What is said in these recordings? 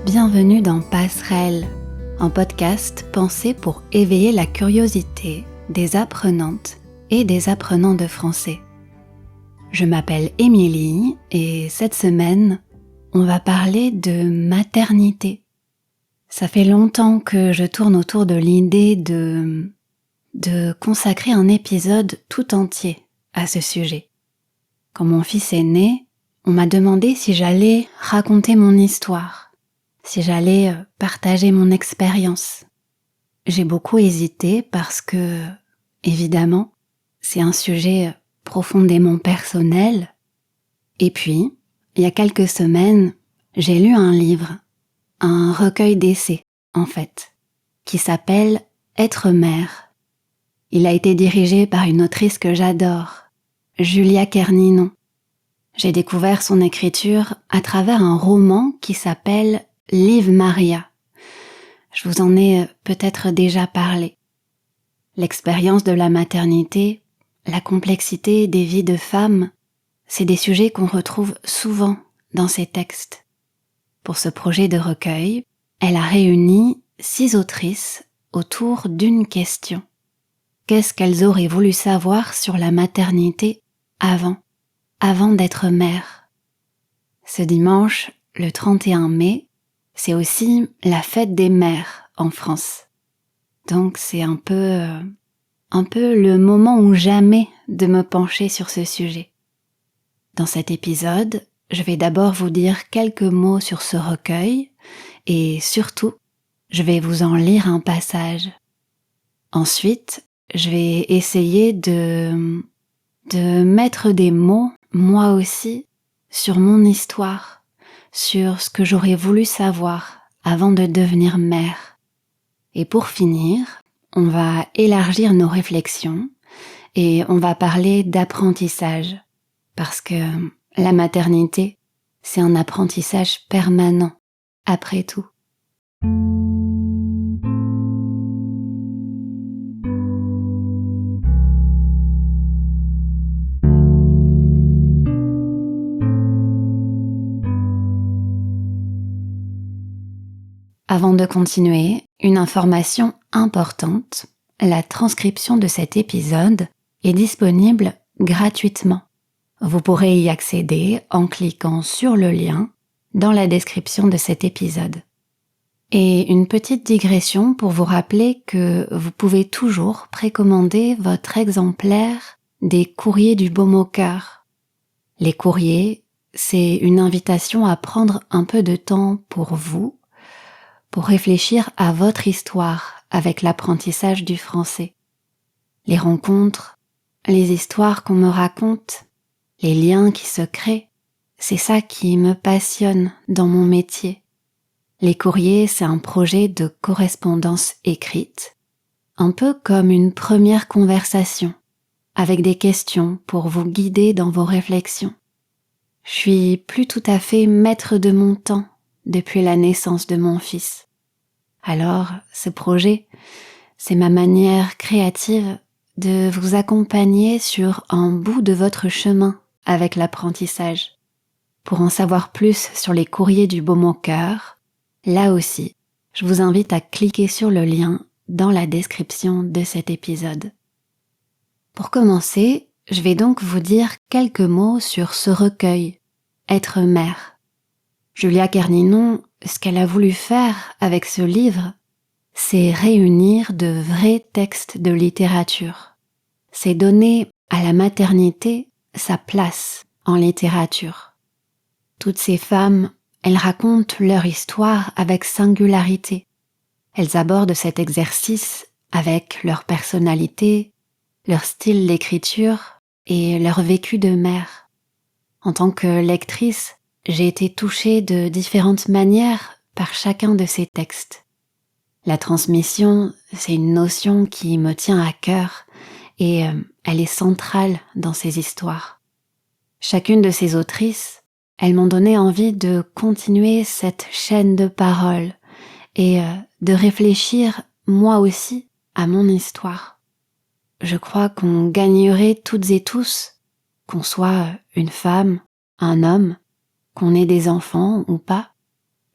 Bienvenue dans Passerelle, un podcast pensé pour éveiller la curiosité des apprenantes et des apprenants de français. Je m'appelle Émilie et cette semaine, on va parler de maternité. Ça fait longtemps que je tourne autour de l'idée de consacrer un épisode tout entier à ce sujet. Quand mon fils est né, on m'a demandé si j'allais raconter mon histoire, si j'allais partager mon expérience. J'ai beaucoup hésité parce que, évidemment, c'est un sujet profondément personnel. Et puis, il y a quelques semaines, j'ai lu un livre, un recueil d'essais, en fait, qui s'appelle « Être mère ». Il a été dirigé par une autrice que j'adore, Julia Kerninon. J'ai découvert son écriture à travers un roman qui s'appelle Liv Maria. Je vous en ai peut-être déjà parlé. L'expérience de la maternité, la complexité des vies de femmes, c'est des sujets qu'on retrouve souvent dans ses textes. Pour ce projet de recueil, elle a réuni 6 autrices autour d'une question. Qu'est-ce qu'elles auraient voulu savoir sur la maternité avant d'être mère? Ce dimanche, le 31 mai, c'est aussi la fête des mères en France. Donc c'est un peu le moment ou jamais de me pencher sur ce sujet. Dans cet épisode, je vais d'abord vous dire quelques mots sur ce recueil et surtout, je vais vous en lire un passage. Ensuite, je vais essayer de mettre des mots, moi aussi, sur mon histoire, sur ce que j'aurais voulu savoir avant de devenir mère. Et pour finir, on va élargir nos réflexions et on va parler d'apprentissage, parce que la maternité, c'est un apprentissage permanent, après tout. Avant de continuer, une information importante, la transcription de cet épisode est disponible gratuitement. Vous pourrez y accéder en cliquant sur le lien dans la description de cet épisode. Et une petite digression pour vous rappeler que vous pouvez toujours précommander votre exemplaire des courriers du Baume au cœur. Les courriers, c'est une invitation à prendre un peu de temps pour vous, pour réfléchir à votre histoire avec l'apprentissage du français. Les rencontres, les histoires qu'on me raconte, les liens qui se créent, c'est ça qui me passionne dans mon métier. Les courriers, c'est un projet de correspondance écrite, un peu comme une première conversation, avec des questions pour vous guider dans vos réflexions. Je suis plus tout à fait maître de mon temps depuis la naissance de mon fils. Alors, ce projet, c'est ma manière créative de vous accompagner sur un bout de votre chemin avec l'apprentissage. Pour en savoir plus sur les courriers du Baume au cœur, là aussi, je vous invite à cliquer sur le lien dans la description de cet épisode. Pour commencer, je vais donc vous dire quelques mots sur ce recueil, Être mère. Julia Kerninon, ce qu'elle a voulu faire avec ce livre, c'est réunir de vrais textes de littérature. C'est donner à la maternité sa place en littérature. Toutes ces femmes, elles racontent leur histoire avec singularité. Elles abordent cet exercice avec leur personnalité, leur style d'écriture et leur vécu de mère. En tant que lectrice, j'ai été touchée de différentes manières par chacun de ces textes. La transmission, c'est une notion qui me tient à cœur et elle est centrale dans ces histoires. Chacune de ces autrices, elles m'ont donné envie de continuer cette chaîne de paroles et de réfléchir moi aussi à mon histoire. Je crois qu'on gagnerait toutes et tous, qu'on soit une femme, un homme, qu'on ait des enfants ou pas,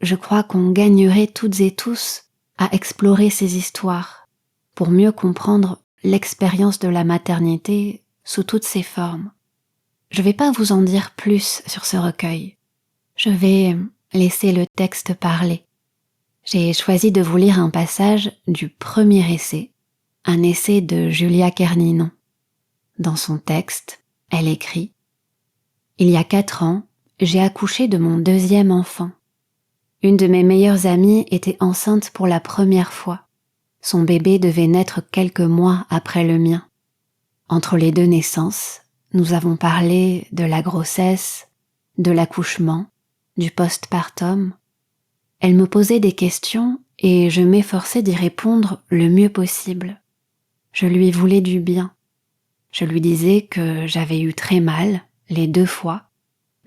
je crois qu'on gagnerait toutes et tous à explorer ces histoires pour mieux comprendre l'expérience de la maternité sous toutes ses formes. Je ne vais pas vous en dire plus sur ce recueil. Je vais laisser le texte parler. J'ai choisi de vous lire un passage du premier essai, un essai de Julia Kerninon. Dans son texte, elle écrit « Il y a 4 ans, j'ai accouché de mon 2e enfant. Une de mes meilleures amies était enceinte pour la première fois. Son bébé devait naître quelques mois après le mien. Entre les 2 naissances, nous avons parlé de la grossesse, de l'accouchement, du postpartum. Elle me posait des questions et je m'efforçais d'y répondre le mieux possible. Je lui voulais du bien. Je lui disais que j'avais eu très mal, les 2 fois,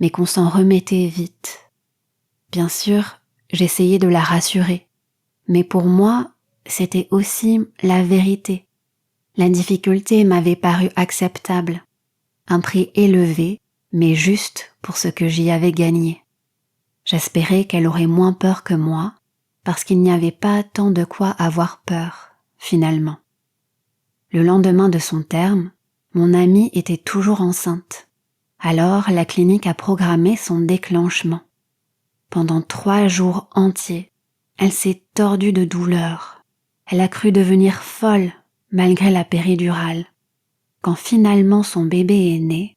mais qu'on s'en remettait vite. Bien sûr, j'essayais de la rassurer, mais pour moi, c'était aussi la vérité. La difficulté m'avait paru acceptable, un prix élevé, mais juste pour ce que j'y avais gagné. J'espérais qu'elle aurait moins peur que moi, parce qu'il n'y avait pas tant de quoi avoir peur, finalement. Le lendemain de son terme, mon amie était toujours enceinte. Alors la clinique a programmé son déclenchement. Pendant 3 jours entiers, elle s'est tordue de douleur. Elle a cru devenir folle malgré la péridurale. Quand finalement son bébé est né,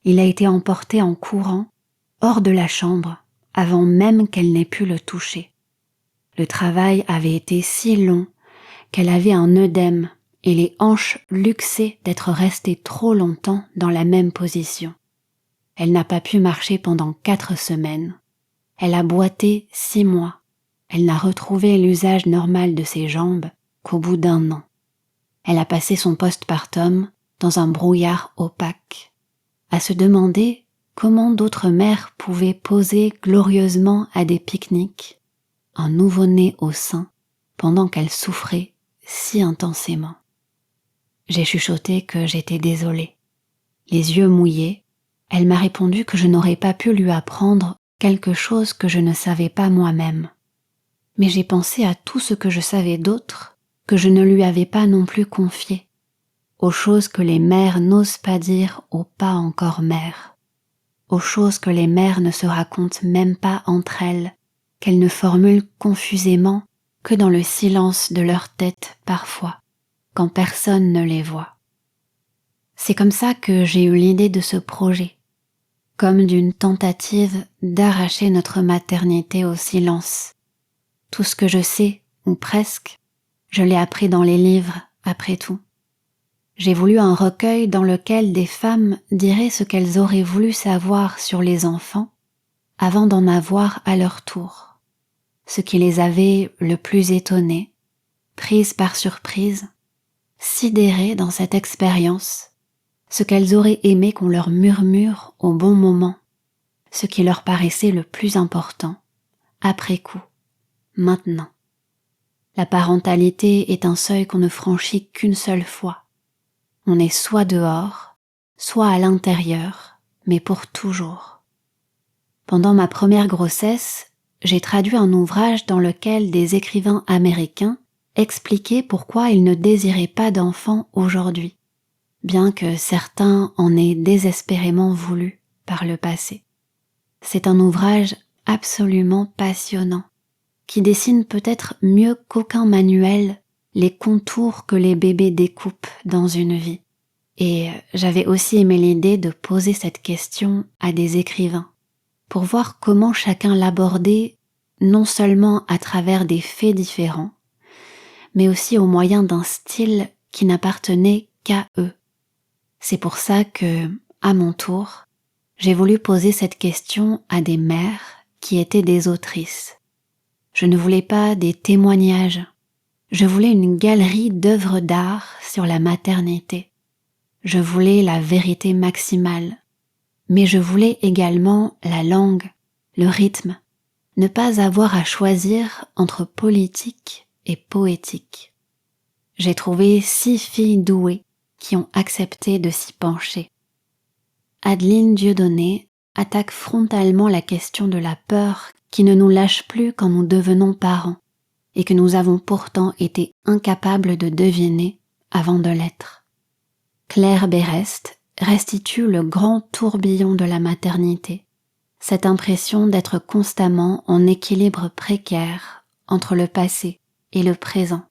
il a été emporté en courant hors de la chambre avant même qu'elle n'ait pu le toucher. Le travail avait été si long qu'elle avait un œdème et les hanches luxaient d'être restée trop longtemps dans la même position. Elle n'a pas pu marcher pendant 4 semaines. Elle a boité 6 mois. Elle n'a retrouvé l'usage normal de ses jambes qu'au bout d'1 an. Elle a passé son postpartum dans un brouillard opaque, à se demander comment d'autres mères pouvaient poser glorieusement à des pique-niques, un nouveau-né au sein, pendant qu'elle souffrait si intensément. J'ai chuchoté que j'étais désolée. Les yeux mouillés, elle m'a répondu que je n'aurais pas pu lui apprendre quelque chose que je ne savais pas moi-même. Mais j'ai pensé à tout ce que je savais d'autre que je ne lui avais pas non plus confié, aux choses que les mères n'osent pas dire aux pas encore mères, aux choses que les mères ne se racontent même pas entre elles, qu'elles ne formulent confusément que dans le silence de leur tête parfois, quand personne ne les voit. C'est comme ça que j'ai eu l'idée de ce projet, comme d'une tentative d'arracher notre maternité au silence. Tout ce que je sais, ou presque, je l'ai appris dans les livres, après tout. J'ai voulu un recueil dans lequel des femmes diraient ce qu'elles auraient voulu savoir sur les enfants avant d'en avoir à leur tour, ce qui les avait le plus étonnées, prises par surprise, sidérées dans cette expérience, ce qu'elles auraient aimé qu'on leur murmure au bon moment, ce qui leur paraissait le plus important, après coup, maintenant. La parentalité est un seuil qu'on ne franchit qu'une seule fois. On est soit dehors, soit à l'intérieur, mais pour toujours. Pendant ma première grossesse, j'ai traduit un ouvrage dans lequel des écrivains américains expliquaient pourquoi ils ne désiraient pas d'enfants aujourd'hui, bien que certains en aient désespérément voulu par le passé. C'est un ouvrage absolument passionnant, qui dessine peut-être mieux qu'aucun manuel les contours que les bébés découpent dans une vie. Et j'avais aussi aimé l'idée de poser cette question à des écrivains, pour voir comment chacun l'abordait, non seulement à travers des faits différents, mais aussi au moyen d'un style qui n'appartenait qu'à eux. C'est pour ça que, à mon tour, j'ai voulu poser cette question à des mères qui étaient des autrices. Je ne voulais pas des témoignages, je voulais une galerie d'œuvres d'art sur la maternité. Je voulais la vérité maximale, mais je voulais également la langue, le rythme, ne pas avoir à choisir entre politique et poétique. J'ai trouvé 6 filles douées qui ont accepté de s'y pencher. Adeline Dieudonné attaque frontalement la question de la peur qui ne nous lâche plus quand nous devenons parents et que nous avons pourtant été incapables de deviner avant de l'être. Claire Berest restitue le grand tourbillon de la maternité, cette impression d'être constamment en équilibre précaire entre le passé et le présent,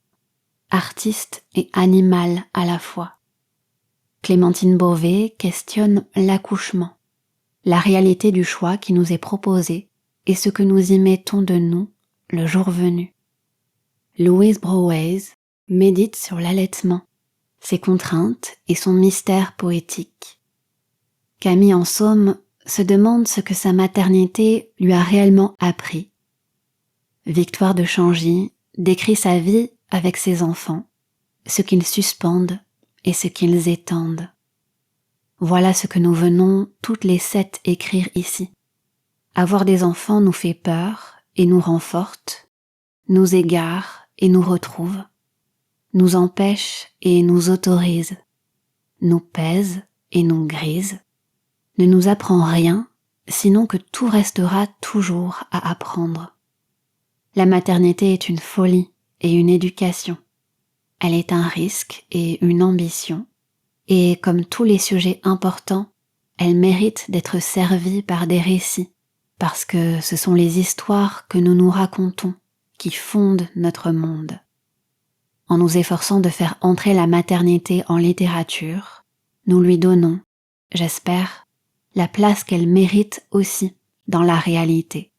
artiste et animal à la fois. Clémentine Beauvais questionne l'accouchement, la réalité du choix qui nous est proposé et ce que nous y mettons de nous le jour venu. Louise Braoise médite sur l'allaitement, ses contraintes et son mystère poétique. Camille Ansaume se demande ce que sa maternité lui a réellement appris. Victoire de Changy décrit sa vie avec ses enfants, ce qu'ils suspendent et ce qu'ils étendent. Voilà ce que nous venons toutes les 7 écrire ici. Avoir des enfants nous fait peur et nous rend fortes, nous égare et nous retrouve, nous empêche et nous autorise, nous pèse et nous grise, ne nous apprend rien, sinon que tout restera toujours à apprendre. La maternité est une folie et une éducation. Elle est un risque et une ambition, et comme tous les sujets importants, elle mérite d'être servie par des récits, parce que ce sont les histoires que nous nous racontons qui fondent notre monde. En nous efforçant de faire entrer la maternité en littérature, nous lui donnons, j'espère, la place qu'elle mérite aussi dans la réalité.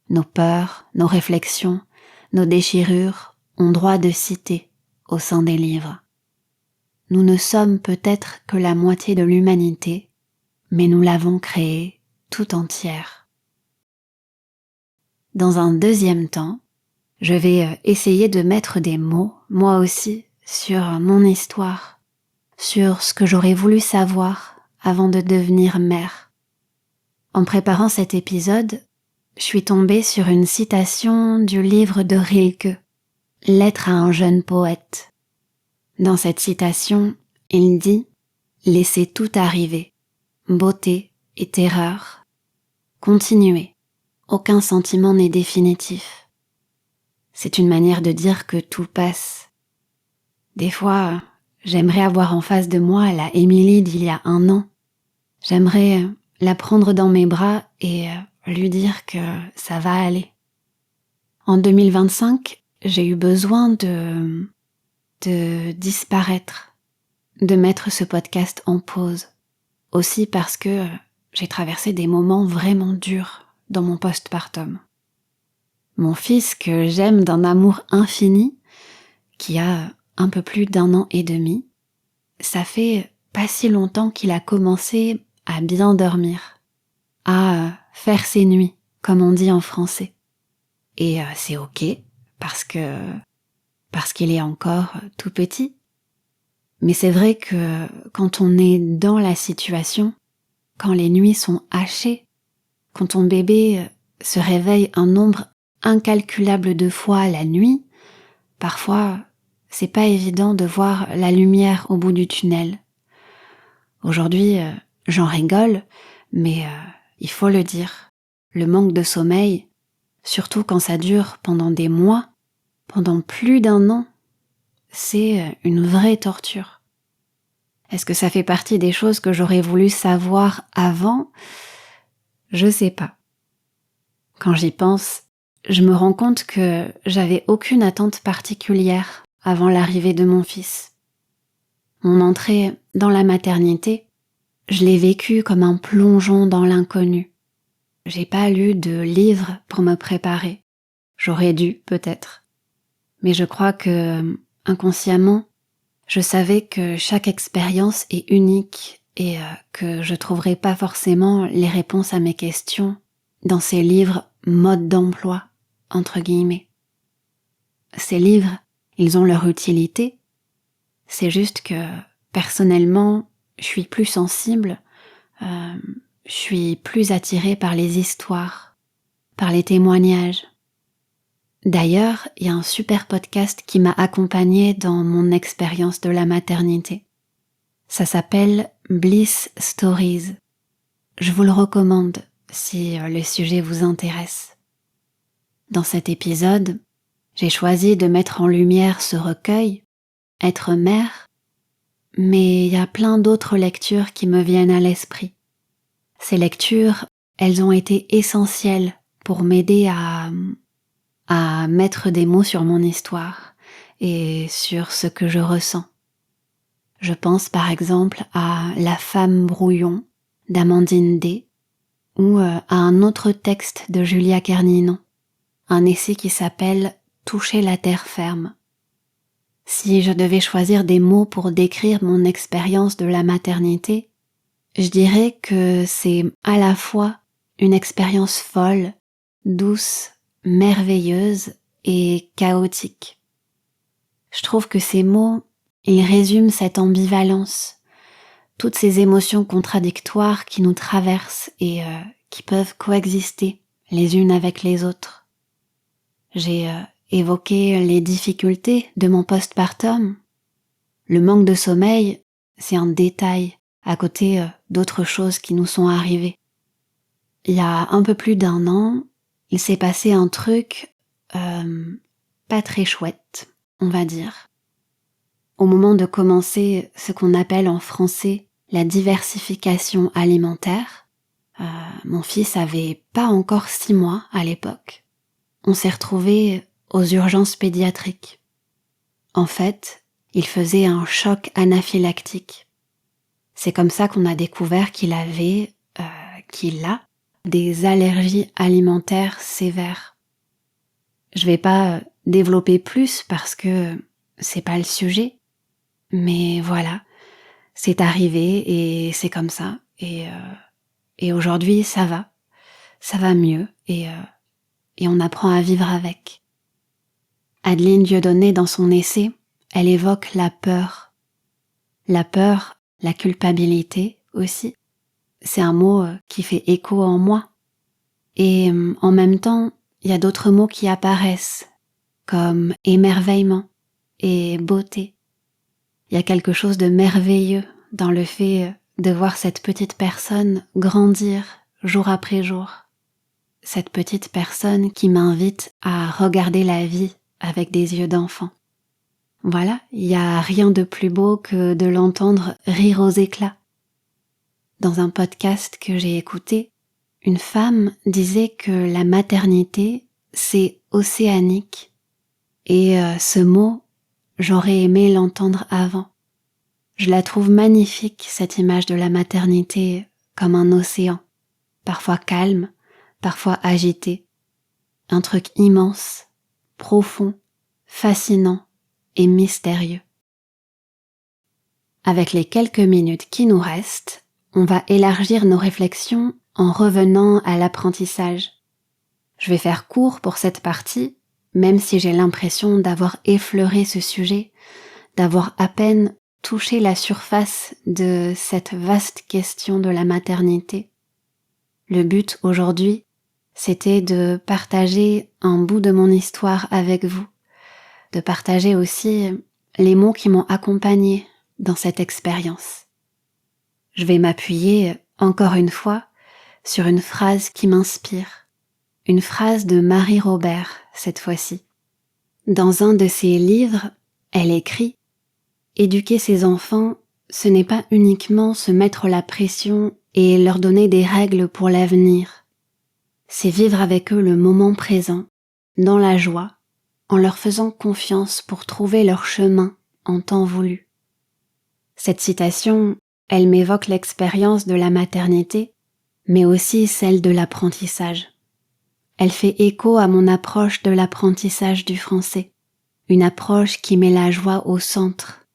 Nos peurs, nos réflexions, nos déchirures ont droit de cité au sein des livres. Nous ne sommes peut-être que la moitié de l'humanité, mais nous l'avons créée tout entière. Dans un deuxième temps, je vais essayer de mettre des mots, moi aussi, sur mon histoire, sur ce que j'aurais voulu savoir avant de devenir mère. En préparant cet épisode, je suis tombée sur une citation du livre de Rilke, Lettre à un jeune poète. Dans cette citation, il dit « Laissez tout arriver, beauté et terreur. Continuez, aucun sentiment n'est définitif. » C'est une manière de dire que tout passe. Des fois, j'aimerais avoir en face de moi la Émilie d'il y a 1 an. J'aimerais la prendre dans mes bras et lui dire que ça va aller. En 2025, j'ai eu besoin de disparaître, de mettre ce podcast en pause. Aussi parce que j'ai traversé des moments vraiment durs dans mon postpartum. Mon fils, que j'aime d'un amour infini, qui a un peu plus d'1 an et demi, ça fait pas si longtemps qu'il a commencé à bien dormir, à faire ses nuits, comme on dit en français. Et c'est ok, parce qu'il est encore tout petit. Mais c'est vrai que quand on est dans la situation, quand les nuits sont hachées, quand ton bébé se réveille un nombre incalculable de fois la nuit, parfois c'est pas évident de voir la lumière au bout du tunnel. Aujourd'hui, j'en rigole, mais il faut le dire, le manque de sommeil, surtout quand ça dure pendant des mois, pendant plus d'1 an, c'est une vraie torture. Est-ce que ça fait partie des choses que j'aurais voulu savoir avant ? Je sais pas. Quand j'y pense, je me rends compte que j'avais aucune attente particulière avant l'arrivée de mon fils. Mon entrée dans la maternité, je l'ai vécue comme un plongeon dans l'inconnu. J'ai pas lu de livre pour me préparer. J'aurais dû, peut-être. Mais je crois que, inconsciemment, je savais que chaque expérience est unique et que je trouverais pas forcément les réponses à mes questions dans ces livres mode d'emploi, entre guillemets. Ces livres, ils ont leur utilité. C'est juste que, personnellement, je suis plus sensible, je suis plus attirée par les histoires, par les témoignages. D'ailleurs, il y a un super podcast qui m'a accompagnée dans mon expérience de la maternité. Ça s'appelle Bliss Stories. Je vous le recommande si le sujet vous intéresse. Dans cet épisode, j'ai choisi de mettre en lumière ce recueil, Être mère, mais il y a plein d'autres lectures qui me viennent à l'esprit. Ces lectures, elles ont été essentielles pour m'aider à mettre des mots sur mon histoire et sur ce que je ressens. Je pense par exemple à La femme brouillon d'Amandine D ou à un autre texte de Julia Kerninon, un essai qui s'appelle Toucher la terre ferme. Si je devais choisir des mots pour décrire mon expérience de la maternité, je dirais que c'est à la fois une expérience folle, douce, merveilleuse et chaotique. Je trouve que ces mots, ils résument cette ambivalence, toutes ces émotions contradictoires qui nous traversent et qui peuvent coexister les unes avec les autres. J'ai évoqué les difficultés de mon postpartum. Le manque de sommeil, c'est un détail à côté d'autres choses qui nous sont arrivées. Il y a un peu plus d'1 an, il s'est passé un truc pas très chouette, on va dire. Au moment de commencer ce qu'on appelle en français la diversification alimentaire, mon fils avait pas encore 6 mois à l'époque. On s'est retrouvés aux urgences pédiatriques. En fait, il faisait un choc anaphylactique. C'est comme ça qu'on a découvert qu'il a des allergies alimentaires sévères. Je vais pas développer plus parce que c'est pas le sujet, mais voilà, c'est arrivé et c'est comme ça. Et aujourd'hui, ça va mieux et on apprend à vivre avec. Adeline Dieudonné, dans son essai, elle évoque la peur. La peur, la culpabilité aussi. C'est un mot qui fait écho en moi. Et en même temps, il y a d'autres mots qui apparaissent, comme émerveillement et beauté. Il y a quelque chose de merveilleux dans le fait de voir cette petite personne grandir jour après jour. Cette petite personne qui m'invite à regarder la vie avec des yeux d'enfant. Voilà, il n'y a rien de plus beau que de l'entendre rire aux éclats. Dans un podcast que j'ai écouté, une femme disait que la maternité, c'est océanique. Et ce mot, j'aurais aimé l'entendre avant. Je la trouve magnifique, cette image de la maternité comme un océan, parfois calme, parfois agité. Un truc immense, profond, fascinant et mystérieux. Avec les quelques minutes qui nous restent, on va élargir nos réflexions en revenant à l'apprentissage. Je vais faire court pour cette partie, même si j'ai l'impression d'avoir effleuré ce sujet, d'avoir à peine touché la surface de cette vaste question de la maternité. Le but aujourd'hui, c'était de partager un bout de mon histoire avec vous, de partager aussi les mots qui m'ont accompagnée dans cette expérience. Je vais m'appuyer, encore une fois, sur une phrase qui m'inspire, une phrase de Marie Robert cette fois-ci. Dans un de ses livres, elle écrit « Éduquer ses enfants, ce n'est pas uniquement se mettre la pression et leur donner des règles pour l'avenir. C'est vivre avec eux le moment présent, dans la joie, en leur faisant confiance pour trouver leur chemin en temps voulu. » Cette citation, elle m'évoque l'expérience de la maternité, mais aussi celle de l'apprentissage. Elle fait écho à mon approche de l'apprentissage du français, une approche qui met la joie au centre,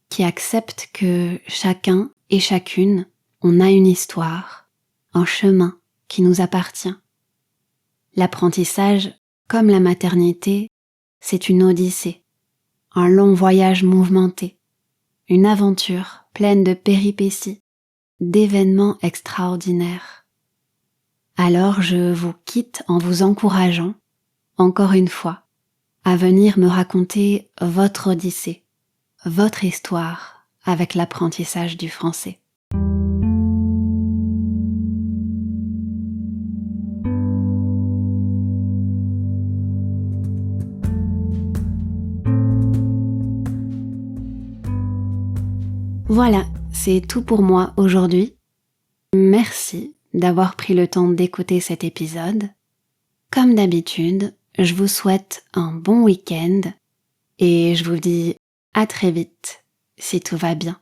qui accepte que chacun et chacune, on a une histoire, un chemin qui nous appartient. L'apprentissage, comme la maternité, c'est une odyssée, un long voyage mouvementé, une aventure pleine de péripéties, d'événements extraordinaires. Alors je vous quitte en vous encourageant, encore une fois, à venir me raconter votre odyssée, votre histoire avec l'apprentissage du français. Voilà, c'est tout pour moi aujourd'hui. Merci d'avoir pris le temps d'écouter cet épisode. Comme d'habitude, je vous souhaite un bon week-end et je vous dis à très vite si tout va bien.